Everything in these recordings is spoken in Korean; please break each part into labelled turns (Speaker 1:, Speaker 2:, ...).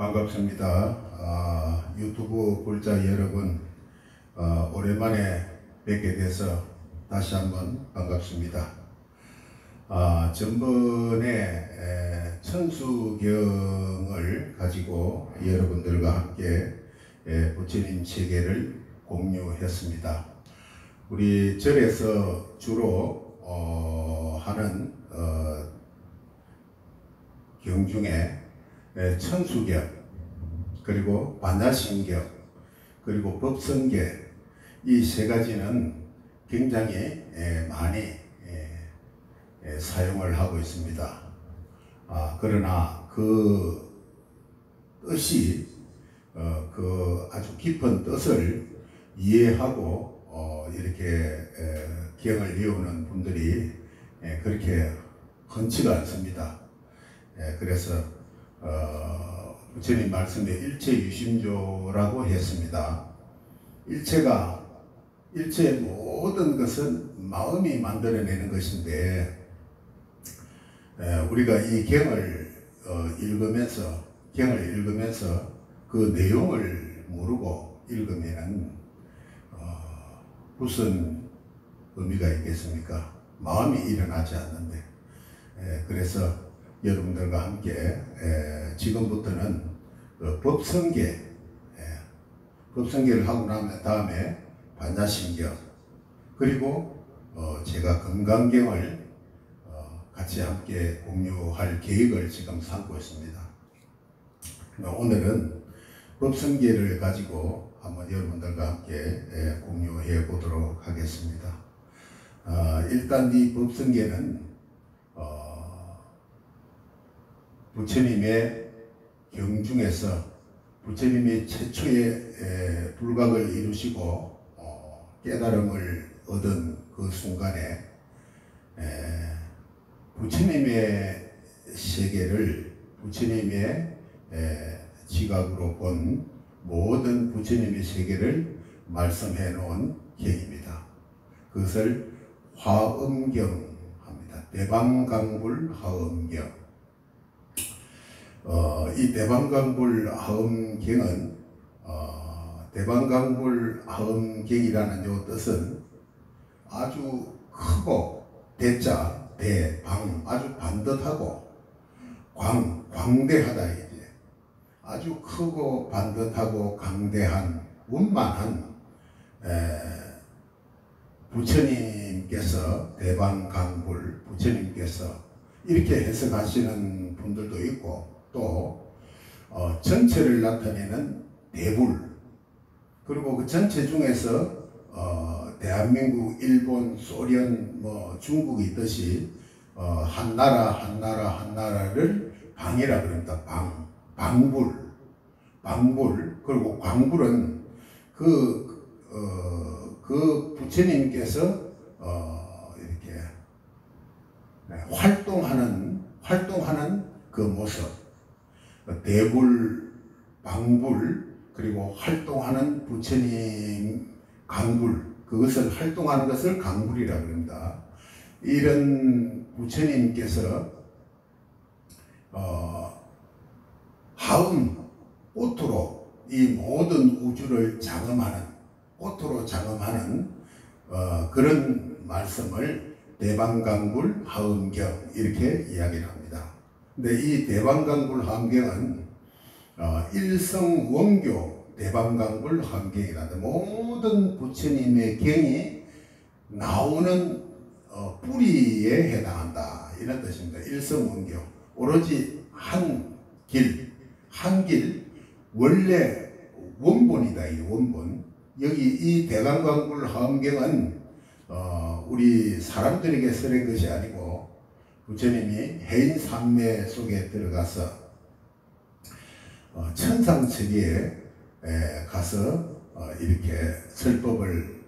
Speaker 1: 반갑습니다. 유튜브 볼자 여러분, 오랜만에 뵙게 돼서 다시 한번 반갑습니다. 전번에 천수경을 가지고 여러분들과 함께 부처님 세계를 공유했습니다. 우리 절에서 주로 하는 경 중에 천수경, 그리고 반야심경, 그리고 법성계, 이 세 가지는 굉장히 많이 사용을 하고 있습니다. 그러나 그 뜻이 그 아주 깊은 뜻을 이해하고 이렇게 경을 외우는 분들이 그렇게 흔치가 않습니다. 그래서 부처님 말씀에 일체유심조라고 했습니다. 일체의 모든 것은 마음이 만들어내는 것인데, 우리가 이 경을 읽으면서 그 내용을 모르고 읽으면 무슨 의미가 있겠습니까? 마음이 일어나지 않는데. 그래서 여러분들과 함께 지금부터는 법성계를 하고 나면 다음에 반야심경, 그리고 제가 건강경을 같이 함께 공유할 계획을 지금 삼고 있습니다. 오늘은 법성계를 가지고 한번 여러분들과 함께 공유해 보도록 하겠습니다. 일단 이 법성계는 부처님의 경 중에서 부처님이 최초의 불각을 이루시고 깨달음을 얻은 그 순간에 부처님의 세계를 부처님의 지각으로 본 모든 부처님의 세계를 말씀해 놓은 경입니다. 그것을 화엄경 합니다. 대방강불 화엄경. 이 대방강불 화엄경은 대방강불 화엄경이라는 요 뜻은 아주 크고 대자, 대방, 아주 반듯하고 광대하다 이제 아주 크고 반듯하고 강대한 원만한 부처님께서 대방강불 부처님께서 이렇게 해석하시는 분들도 있고, 또 전체를 나타내는 대불, 그리고 그 전체 중에서 대한민국, 일본, 소련, 중국이 있듯이 한 나라를 방이라 그럽니다. 방불, 그리고 광불은 그 부처님께서 이렇게 활동하는 그 모습, 대불, 방불, 그리고 활동하는 부처님 강불, 그것을 활동하는 것을 강불이라고 합니다. 이런 부처님께서 화음, 꽃으로 이 모든 우주를 꽃으로 장엄하는 그런 말씀을 대방강불 화엄경 이렇게 이야기를 합니다. 근데 이 대방강불 화엄경은 일성원교 대방강불 화엄경이라는 모든 부처님의 경이 나오는 뿌리에 해당한다, 이런 뜻입니다. 일성원교, 오로지 한 길, 원래 원본이다. 이 원본. 여기 이 대방강불 화엄경은 우리 사람들에게 쓰는 것이 아니고 부처님이 해인산매 속에 들어가서 천상세계에 가서 이렇게 설법을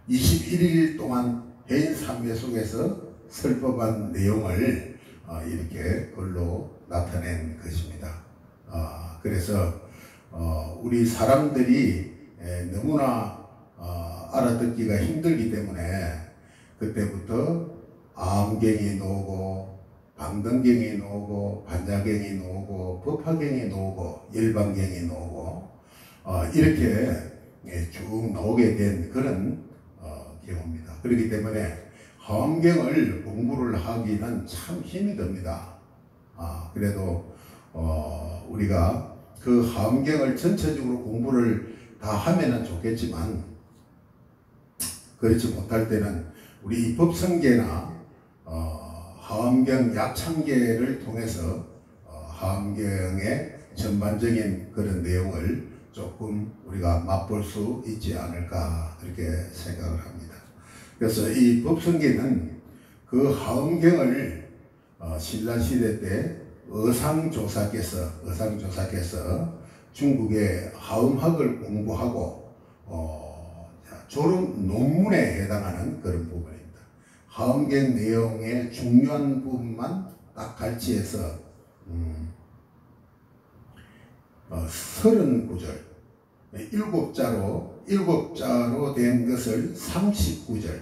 Speaker 1: 21일 동안 해인산매 속에서 설법한 내용을 이렇게 글로 나타낸 것입니다. 그래서 우리 사람들이 너무나 알아듣기가 힘들기 때문에 그때부터 암경이 나오고 방등경이 나오고 반야경이 나오고 법화경이 나오고 일반경이 나오고 이렇게 쭉 나오게 된 그런 경우입니다. 그렇기 때문에 화엄경을 공부를 하기는 참 힘이 듭니다. 그래도 우리가 그 화엄경을 전체적으로 공부를 다 하면은 좋겠지만 그렇지 못할 때는 우리 법성계나 화엄경 약창계를 통해서 화엄경의 전반적인 그런 내용을 조금 우리가 맛볼 수 있지 않을까 그렇게 생각을 합니다. 그래서 이 법성계는 그 화엄경을 신라시대 때 의상조사께서 중국의 화엄학을 공부하고 졸업 논문에 해당하는 그런 부분입니다. 화엄경 내용의 중요한 부분만 딱 갈치해서 39절 7자로 된 것을 39절을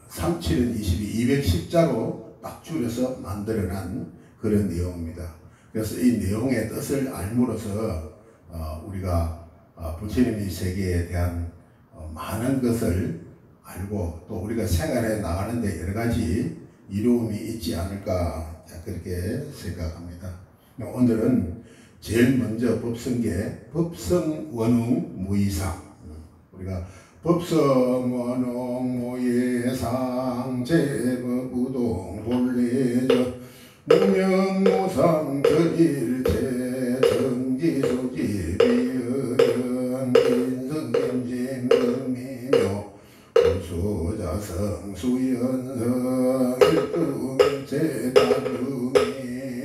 Speaker 1: 37은 22, 210자로 딱 줄여서 만들어낸 그런 내용입니다. 그래서 이 내용의 뜻을 알므로써 우리가 부처님의 세계에 대한 많은 것을 알고 또 우리가 생활해 나가는데 여러 가지 이로움이 있지 않을까 그렇게 생각합니다. 오늘은 제일 먼저 법성계 법성원웅 무이상 우리가 법성원웅 무이상 제법우동 본래적 무명무상 절일체 정지소지 비의견 인성김심 금미묘 수자성 수연성 일금체 다중이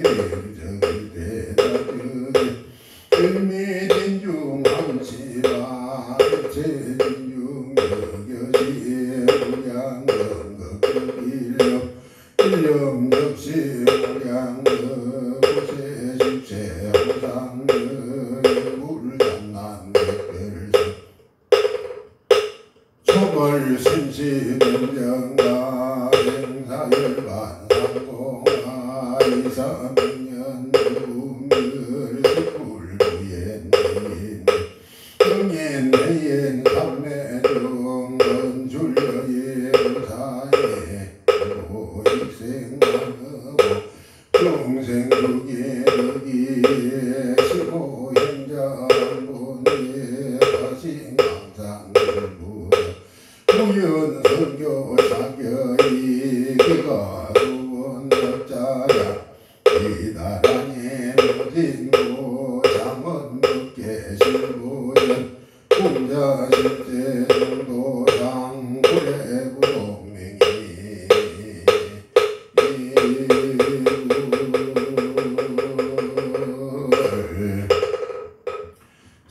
Speaker 1: 일정일대 다중이 일미진중 함시라 일체진중 여겨시 무량건극일력 일념적시 무량거 고세십세 호상거 물장난 백별성 초벌심시명령가 행사열반 상공아 이사명년 무물 식불부yen내인 경yen내인 삼매중 건줄여의 부사에 고익생광하고 중생두기에 덕이에 시고행장본에 다신강상불부 무연성교 사교이 그가 두번덕자야 이다라니 무진고 장원덕계 실부연 공자실제 정도상 구례부동맹이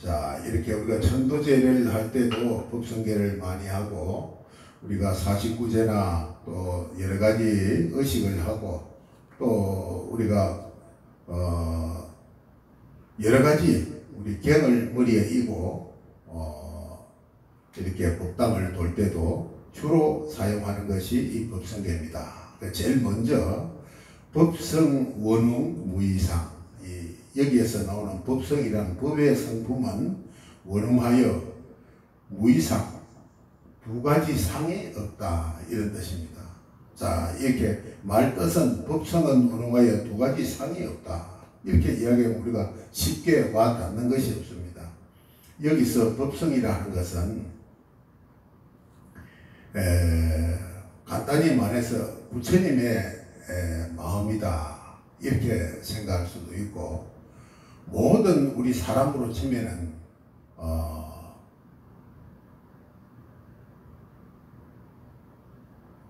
Speaker 1: 자 이렇게 우리가 천도제를 할 때도 법성계를 많이 하고 우리가 49제나 또 여러가지 의식을 하고 또 우리가 여러가지 우리 경을 머리에 이고 이렇게 법당을 돌 때도 주로 사용하는 것이 이 법성계입니다. 제일 먼저 법성원웅 무이상 여기에서 나오는 법성이라는 법의 성품은 원웅하여 무이상 두 가지 상이 없다 이런 뜻입니다. 자 이렇게 말 뜻은 법성은 원웅하여 두 가지 상이 없다 이렇게 이야기하면 우리가 쉽게 와닿는 것이 없습니다. 여기서 법성이라는 것은 간단히 말해서 부처님의 마음이다 이렇게 생각할 수도 있고 모든 우리 사람으로 치면은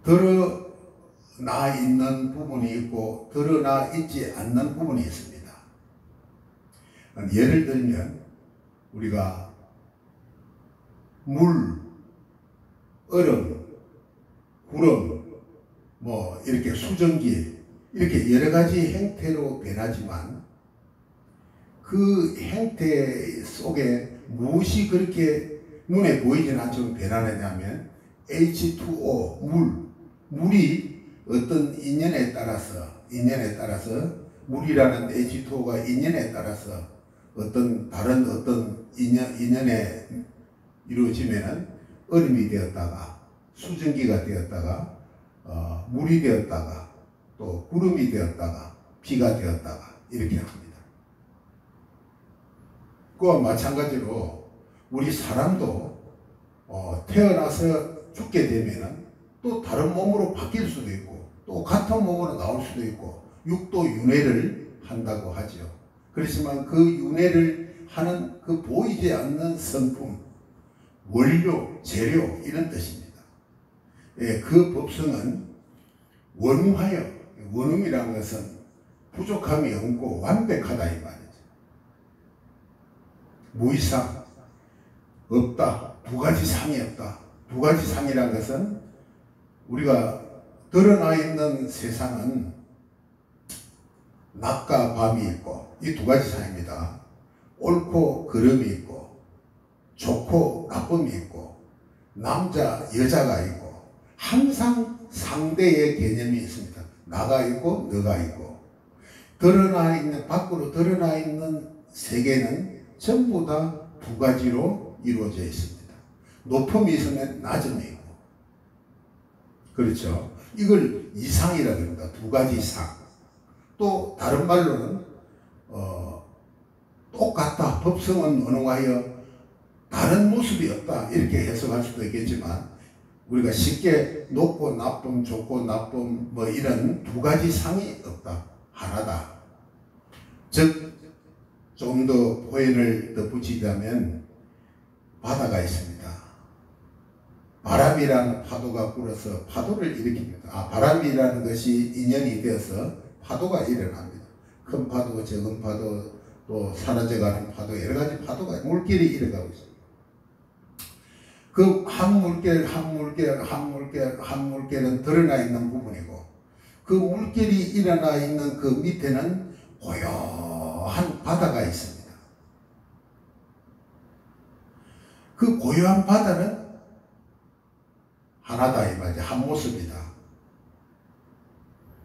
Speaker 1: 드러나 있는 부분이 있고 드러나 있지 않는 부분이 있습니다. 예를 들면 우리가 물, 얼음, 구름, 뭐 이렇게 수증기 이렇게 여러 가지 형태로 변하지만 그 형태 속에 무엇이 그렇게 눈에 보이지는 않지만 변하느냐면 H2O, 물, 물이 어떤 인연에 따라서 물이라는 H2O가 인연에 따라서 다른 어떤 인연에 이루어지면은 얼음이 되었다가 수증기가 되었다가 물이 되었다가 또 구름이 되었다가 비가 되었다가 이렇게 합니다. 그와 마찬가지로 우리 사람도 태어나서 죽게 되면은 또 다른 몸으로 바뀔 수도 있고 또 같은 몸으로 나올 수도 있고 육도 윤회를 한다고 하죠. 그렇지만 그 윤회를 하는 그 보이지 않는 성품, 원료, 재료 이런 뜻입니다. 예, 그 법성은 원하여, 원음이라는 것은 부족함이 없고 완벽하다 이 말이죠. 무이상, 없다, 두 가지 상이 없다. 두 가지 상이라는 것은 우리가 드러나 있는 세상은 낮과 밤이 있고 이 두 가지 상입니다. 옳고 그름이 있고 좋고 나쁨이 있고 남자 여자가 있고 항상 상대의 개념이 있습니다. 나가 있고 너가 있고 드러나 있는 밖으로 드러나 있는 세계는 전부 다 두 가지로 이루어져 있습니다. 높음이 있으면 낮음이 있고 그렇죠. 이걸 이상이라고 합니다. 두 가지 상. 또 다른 말로는 똑같다. 법성은 언어하여 다른 모습이 없다. 이렇게 해석할 수도 있겠지만 우리가 쉽게 높고 나쁨, 좋고 나쁨 뭐 이런 두 가지 상이 없다. 하나다. 즉 좀 더 표현을 덧붙이자면 바다가 있습니다. 바람이라는 파도가 불어서 파도를 일으킵니다. 바람이라는 것이 인연이 되어서 파도가 일어납니다. 큰 파도, 적은 파도, 또 사라져가는 파도, 여러 가지 파도가 물길이 일어나고 있습니다. 그 한 물결은 드러나 있는 부분이고 그 물결이 일어나 있는 그 밑에는 고요한 바다가 있습니다. 그 고요한 바다는 하나다 이 말이죠. 한 모습이다.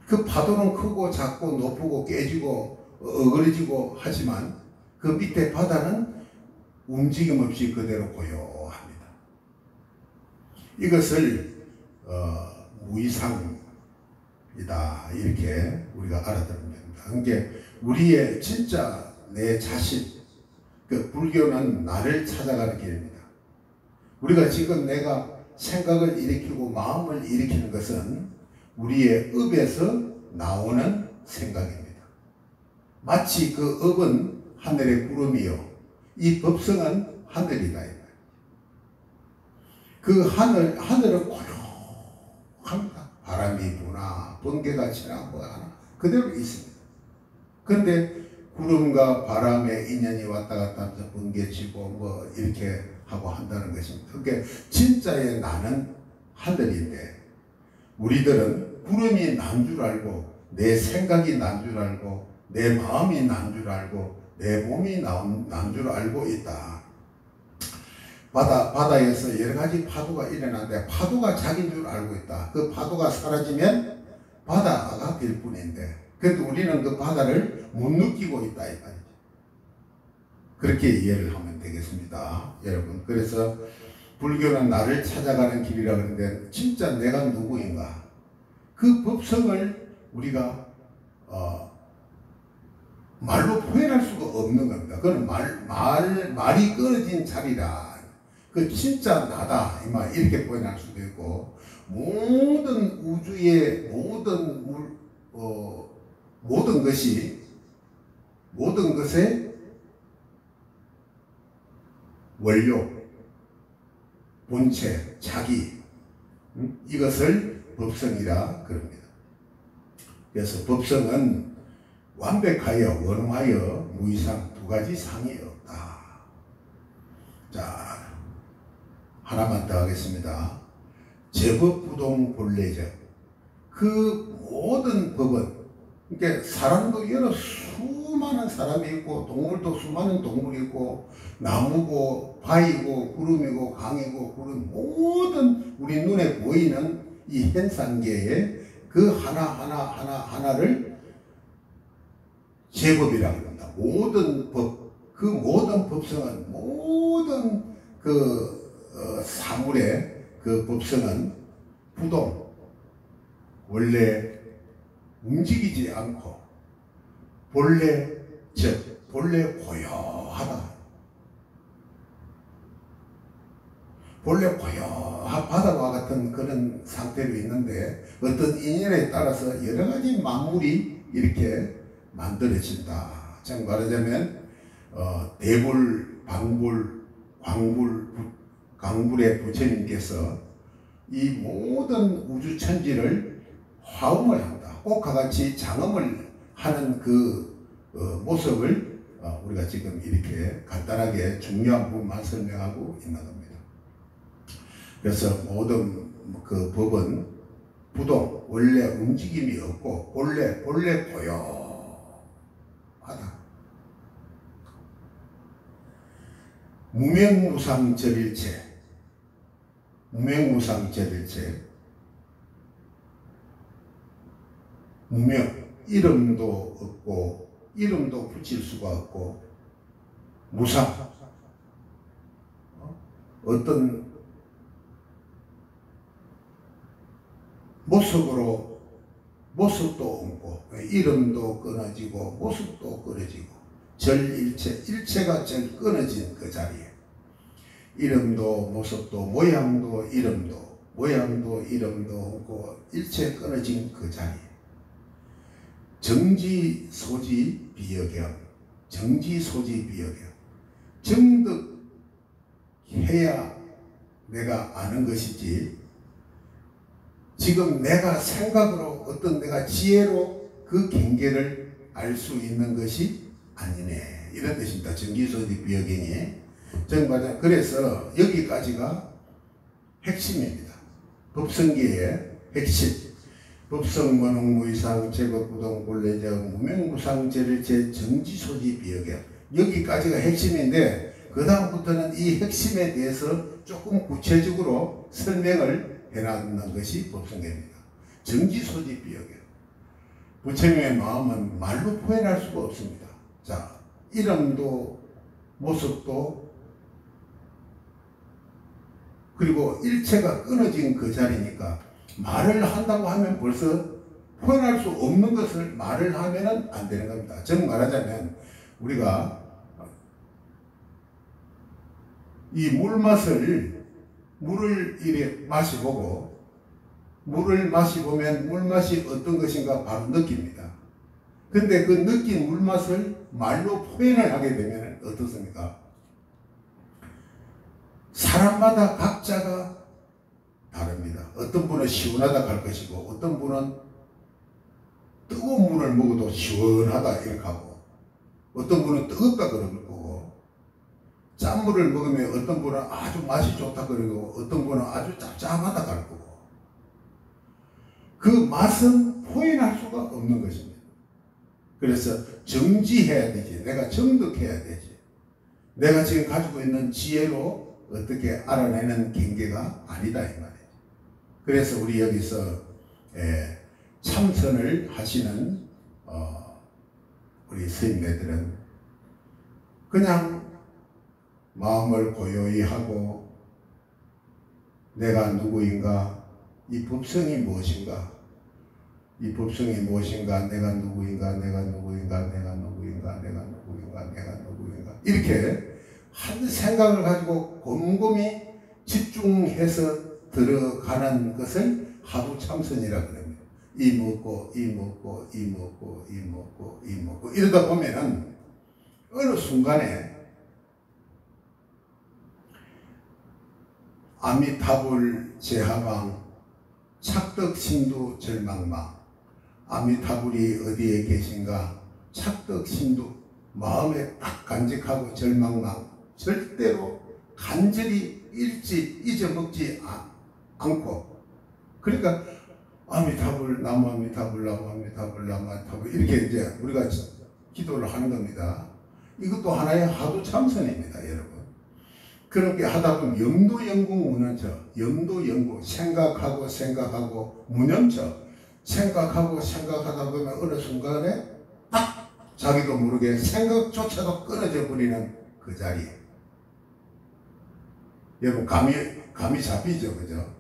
Speaker 1: 그 파도는 크고 작고 높고 깨지고 어그러지고 하지만 그 밑에 바다는 움직임 없이 그대로 고요합니다. 이것을 무이상이다 이렇게 우리가 알아들어야 됩니다. 그러니까 우리의 진짜 내 자신, 그 불교는 나를 찾아가는 길입니다. 우리가 지금 내가 생각을 일으키고 마음을 일으키는 것은 우리의 업에서 나오는 생각입니다. 마치 그 업은 하늘의 구름이요 이 법성은 하늘이다. 그 하늘은 고요합니다. 바람이 부나 번개가 치나 뭐 하나 그대로 있습니다. 그런데 구름과 바람의 인연이 왔다 갔다 하면서 번개 치고 뭐 이렇게 하고 한다는 것입니다. 그러니까 진짜의 나는 하늘인데 우리들은 구름이 난 줄 알고 내 생각이 난 줄 알고 내 마음이 난 줄 알고 내 몸이 난 줄 알고 있다. 바다에서 여러 가지 파도가 일어나는데 파도가 자기인 줄 알고 있다. 그 파도가 사라지면 바다가 될 뿐인데 그래도 우리는 그 바다를 못 느끼고 있다 이 말이죠. 그렇게 이해를 하면 되겠습니다. 여러분 그래서 불교는 나를 찾아가는 길이라고 하는데 진짜 내가 누구인가 그 법성을 우리가 말로 표현할 수가 없는 겁니다. 그건 말이 끊어진 자리라. 그 진짜 나다 이 말 이렇게 표현할 수도 있고 모든 우주의 모든 것의 원료, 본체, 자기 이것을 법성이라 그럽니다. 그래서 법성은 완벽하여 원하여 무이상 두 가지 상이 없다. 자 하나만 더 하겠습니다. 제법부동 본래적 그 모든 법은 그러니까 사람도 여러 수많은 사람이 있고 동물도 수많은 동물이 있고 나무고 바위고 구름이고 강이고 구름 모든 우리 눈에 보이는 이 현상계의 그 하나를 제법이라고 합니다. 모든 법, 그 모든 법성은, 모든 사물의 그 법성은 부동, 원래 움직이지 않고 본래 고요하다. 본래 고요한 바다와 같은 그런 상태로 있는데 어떤 인연에 따라서 여러 가지 만물이 이렇게 만들어진다. 즉 말하자면 대불, 방불, 광불, 강불의 부처님께서 이 모든 우주천지를 화음을 한다. 꽃과 같이 장엄을 하는 그 모습을 우리가 지금 이렇게 간단하게 중요한 부분만 설명하고 있는 겁니다. 그래서 모든 그 법은 부동, 원래 움직임이 없고 본래 고요하다. 무명무상절일체, 무명, 이름도 없고 이름도 붙일 수가 없고 무상, 어떤 모습도 없고 이름도 끊어지고 모습도 끊어지고 일체가 절 끊어진 그 자리에 이름도 모습도 모양도 이름도 없고 일체 끊어진 그 자리에 정지소지 비여경, 정득해야 내가 아는 것이지 지금 내가 생각으로 어떤 내가 지혜로 그 경계를 알 수 있는 것이 아니네, 이런 뜻입니다. 정지소지 비여경이. 그래서 여기까지가 핵심입니다. 법성계의 핵심. 법성문흥무이상 제법부동 본래정 무명무상절일체 정지소지 비여경, 여기까지가 핵심인데 그 다음부터는 이 핵심에 대해서 조금 구체적으로 설명을 해놨는 것이 법성계입니다. 정지소지 비여경. 부처님의 마음은 말로 표현할 수가 없습니다. 자, 이름도 모습도 그리고 일체가 끊어진 그 자리니까 말을 한다고 하면 벌써 표현할 수 없는 것을 말을 하면 안 되는 겁니다. 즉 말하자면 우리가 이 물을 이렇게 마시보고 물을 마시보면 물맛이 어떤 것인가 바로 느낍니다. 근데 그 느낀 물맛을 말로 표현을 하게 되면 어떻습니까? 사람마다 각자가 다릅니다. 어떤 분은 시원하다 할 것이고 어떤 분은 뜨거운 물을 먹어도 시원하다 이렇게 하고 어떤 분은 뜨겁다 그럴 거고 짠물을 먹으면 어떤 분은 아주 맛이 좋다 그러고 어떤 분은 아주 짭짭하다 할 거고 그 맛은 표현할 수가 없는 것입니다. 그래서 정지해야 되지. 내가 정득해야 되지. 내가 지금 가지고 있는 지혜로 어떻게 알아내는 경계가 아니다 이 말이에요. 그래서 우리 여기서 참선을 하시는 우리 스님네들은 그냥 마음을 고요히 하고 내가 누구인가, 이 법성이 무엇인가, 이 법성이 무엇인가, 내가 누구인가 이렇게 한 생각을 가지고 곰곰이 집중해서 들어가는 것을 하도 참선이라 그럽니다. 이 먹고 이러다 보면은 어느 순간에 아미타불 제하방 착덕신두 절망망, 아미타불이 어디에 계신가 착덕신두, 마음에 딱 간직하고 절망망, 절대로 간절히 잊어먹지 않고, 그러니까 아미타불 나무 아미타불 이렇게 이제 우리가 기도를 하는 겁니다. 이것도 하나의 하도 참선입니다, 여러분. 그렇게 하다 보면 영도 영국 무념처, 영도 영국 생각하고 무념처, 생각하고 생각하다 보면 어느 순간에 딱 자기도 모르게 생각조차도 끊어져 버리는 그 자리에. 여러분 감이 잡히죠, 그죠?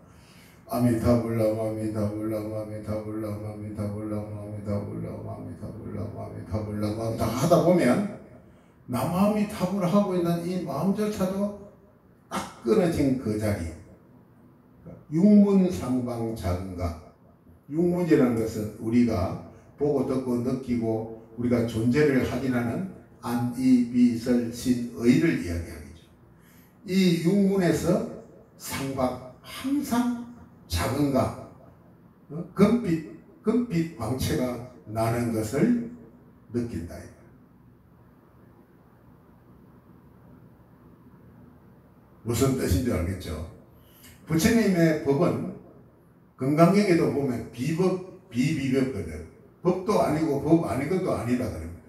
Speaker 1: 아미타불람 아미타불람 아미타불람 아미타불람 아미타불람 아미타불람 아미타불람 아미타 하다 보면 나 마음이 타불 하고 있는 이 마음조차도 딱 끊어진 그 자리. 육문상방 작은가. 육문이라는 것은 우리가 보고 듣고 느끼고 우리가 존재를 확인하는 안이비설신의를 이야기하겠죠. 이 육문에서 상방 항상 작은가 금빛 광채가 나는 것을 느낀다. 무슨 뜻인지 알겠죠? 부처님의 법은 금강경에도 보면 비비법거든. 법도 아니고 법 아닌 것도 아니다 그럽니다.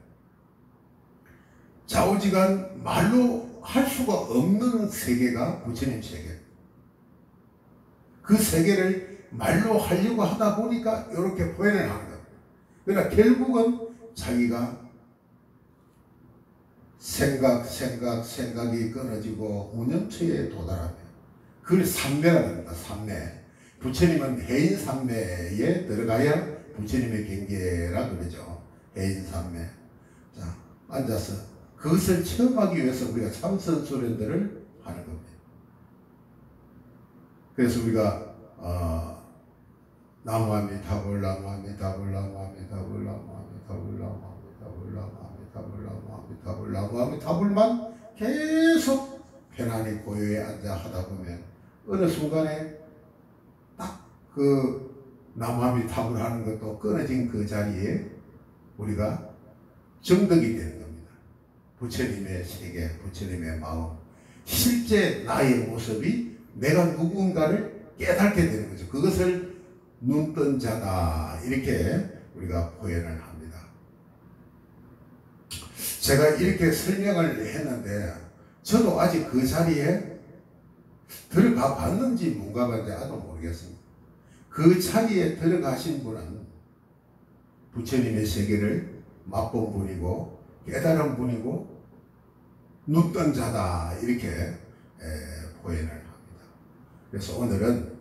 Speaker 1: 좌우지간 말로 할 수가 없는 세계가 부처님 세계. 그 세계를 말로 하려고 하다 보니까 이렇게 표현을 하는 겁니다. 그러나 결국은 자기가 생각이 끊어지고 무념처에 도달하면 그걸 삼매가 됩니다. 삼매. 부처님은 해인삼매에 들어가야 부처님의 경계라 그러죠. 해인삼매. 자, 앉아서 그것을 체험하기 위해서 우리가 참선수련들을 하는 겁니다. 그래서 우리가 나무아미타불 나무아미타불 나무아미타불 나무아미타불 나무아미타불 나무아미타불 나무아미타불만 계속 편안히 고요에 앉아 하다 보면 어느 순간에 딱 그 나무아미타불 하는 것도 끊어진 그 자리에 우리가 정덕이 되는 겁니다. 부처님의 세계, 부처님의 마음, 실제 나의 모습이 내가 누군가를 깨닫게 되는 거죠. 그것을 눈뜬 자다 이렇게 우리가 표현을 합니다. 제가 이렇게 설명을 했는데 저도 아직 그 자리에 들어가 봤는지 못 가봤는지 아직도 모르겠습니다. 그 자리에 들어가신 분은 부처님의 세계를 맛본 분이고 깨달은 분이고 눈뜬 자다 이렇게 표현을 합니다. 그래서 오늘은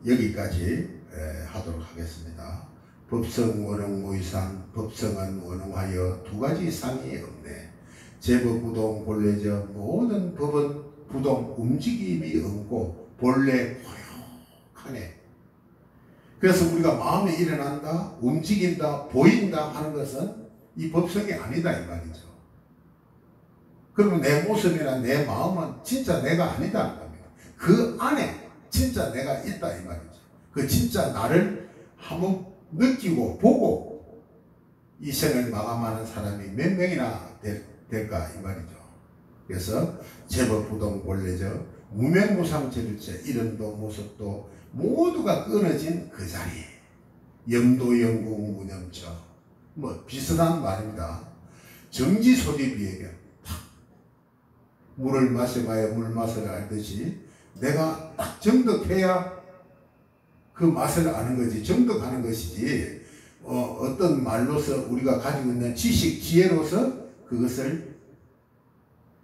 Speaker 1: 여기까지 하도록 하겠습니다. 법성 원흥무이상, 법성은 원흥하여 두 가지 상이 없네. 제법 부동 본래저 모든 법은 부동 움직임이 없고 본래 고요하네. 그래서 우리가 마음에 일어난다, 움직인다, 보인다 하는 것은 이 법성이 아니다 이 말이죠. 그러면 내 모습이나 내 마음은 진짜 내가 아니다. 그 안에 진짜 내가 있다 이 말이죠. 그 진짜 나를 한번 느끼고 보고 이 생을 마감하는 사람이 몇 명이나 될까 이 말이죠. 그래서 제법 부동 본래저 무명무상체일체 이름도 모습도 모두가 끊어진 그 자리에 염도 영궁 무념처 뭐 비슷한 말입니다. 정지소집비에게 물을 마셔봐야 물 맛을 알듯이 내가 딱 정득해야 그 맛을 아는 거지, 정득하는 것이지 어떤 말로서 우리가 가지고 있는 지식, 지혜로서 그것을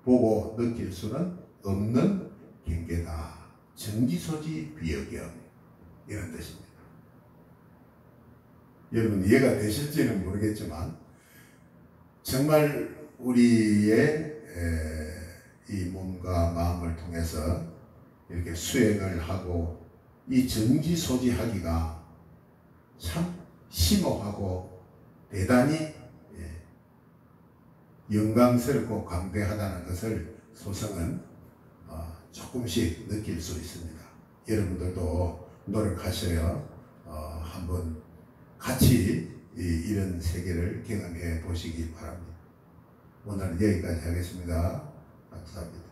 Speaker 1: 보고 느낄 수는 없는 경계다. 정지소지 비역경 이런 뜻입니다. 여러분 이해가 되실지는 모르겠지만 정말 우리의 이 몸과 마음을 통해서 이렇게 수행을 하고 이 정지소지하기가 참 심오하고 대단히 영광스럽고 광대하다는 것을 소성은 조금씩 느낄 수 있습니다. 여러분들도 노력하셔야 한번 같이 이런 세계를 경험해 보시기 바랍니다. 오늘은 여기까지 하겠습니다. 감사합니다.